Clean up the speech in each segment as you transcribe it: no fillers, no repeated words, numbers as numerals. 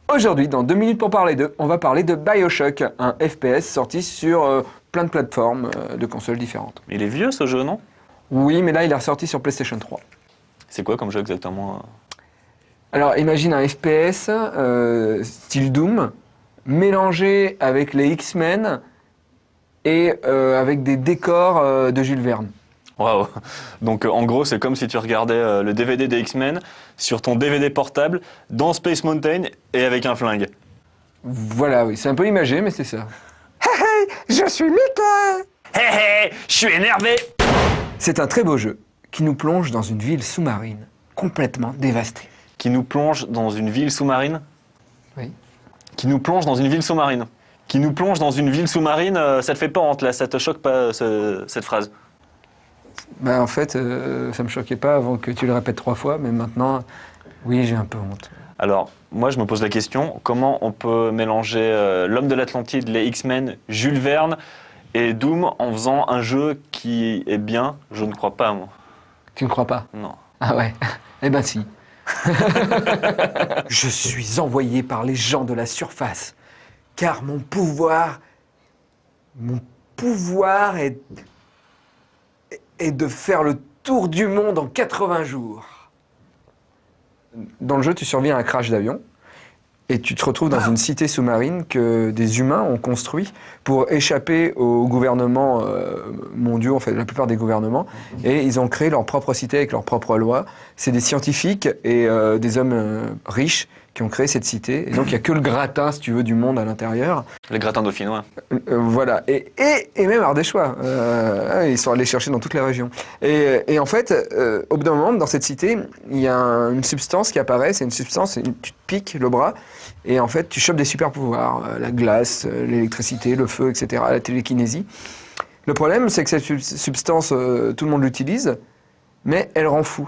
Aujourd'hui, dans 2 minutes pour parler d'eux, on va parler de BioShock, un FPS sorti sur plein de plateformes de consoles différentes. Il est vieux ce jeu, non? Oui, mais là, il est ressorti sur PlayStation 3. C'est quoi comme jeu exactement? Alors, imagine un FPS style Doom, mélangé avec les X-Men et avec des décors de Jules Verne. Waouh! Donc en gros, c'est comme si tu regardais le DVD des X-Men sur ton DVD portable dans Space Mountain et avec un flingue. Voilà, oui, c'est un peu imagé, mais c'est ça. Hey, hey, je suis Mickey! Hé hé! Je suis énervé! C'est un très beau jeu qui nous plonge dans une ville sous-marine complètement dévastée. Qui nous plonge dans une ville sous-marine? Oui. Qui nous plonge dans une ville sous-marine? Qui nous plonge dans une ville sous-marine, ça te fait pas honte là, ça te choque pas cette phrase? Ben, en fait, ça me choquait pas avant que tu le répètes 3 fois, mais maintenant, oui, j'ai un peu honte. Alors, moi je me pose la question, comment on peut mélanger l'Homme de l'Atlantide, les X-Men, Jules Verne et Doom en faisant un jeu qui est bien? Je ne crois pas, moi. Tu ne crois pas? Non. Ah ouais. Eh ben si. Je suis envoyé par les gens de la surface, car mon pouvoir est de faire le tour du monde en 80 jours. Dans le jeu, tu survis à un crash d'avion et tu te retrouves dans une cité sous-marine que des humains ont construit pour échapper aux gouvernements mondiaux, en fait, la plupart des gouvernements, et ils ont créé leur propre cité avec leurs propres lois. C'est des scientifiques et des hommes riches qui ont créé cette cité, et donc il n'y a que le gratin, si tu veux, du monde à l'intérieur. Le gratin dauphinois. Voilà, et même ardéchois. Ils sont allés chercher dans toutes les régions. Et en fait, au bout d'un moment, dans cette cité, il y a une substance qui apparaît, c'est une substance, tu te piques le bras, et en fait, tu chopes des super pouvoirs, la glace, l'électricité, le feu, etc., la télékinésie. Le problème, c'est que cette substance, tout le monde l'utilise, mais elle rend fou.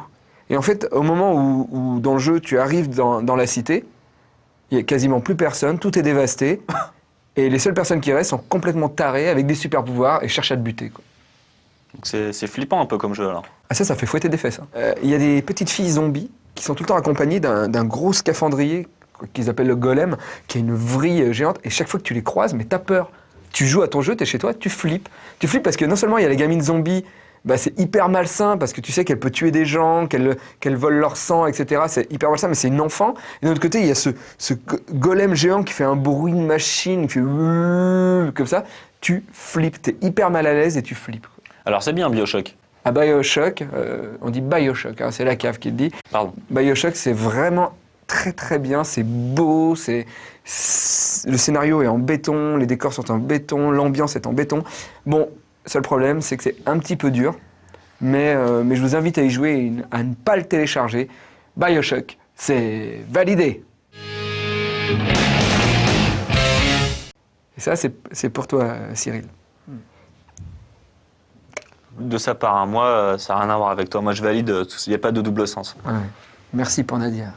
Et en fait, au moment où dans le jeu, tu arrives dans la cité, il n'y a quasiment plus personne, tout est dévasté, et les seules personnes qui restent sont complètement tarées, avec des super pouvoirs, et cherchent à te buter, quoi. Donc c'est flippant un peu comme jeu alors. Ah ça fait fouetter des fesses. Il y a des petites filles zombies qui sont tout le temps accompagnées d'un gros scaphandrier qu'ils appellent le golem, qui a une vrille géante, et chaque fois que tu les croises, mais t'as peur. Tu joues à ton jeu, t'es chez toi, tu flippes. Tu flippes parce que non seulement il y a les gamines zombies, bah c'est hyper malsain parce que tu sais qu'elle peut tuer des gens, qu'elle vole leur sang, etc. C'est hyper malsain, mais c'est une enfant. Et d'un autre côté, il y a ce golem géant qui fait un bruit de machine, qui fait comme ça. Tu flippes, t'es hyper mal à l'aise et tu flippes. Alors c'est bien BioShock. À BioShock, on dit BioShock, hein, c'est la cave qui le dit. Pardon. BioShock, c'est vraiment très très bien, c'est beau, le scénario est en béton, les décors sont en béton, l'ambiance est en béton. Bon, seul problème, c'est que c'est un petit peu dur, mais je vous invite à y jouer et à ne pas le télécharger. BioShock, c'est validé. Et ça, c'est pour toi, Cyril. De sa part, hein. Moi, ça n'a rien à voir avec toi. Moi, je valide, il n'y a pas de double sens. Ouais. Merci pour Nadia.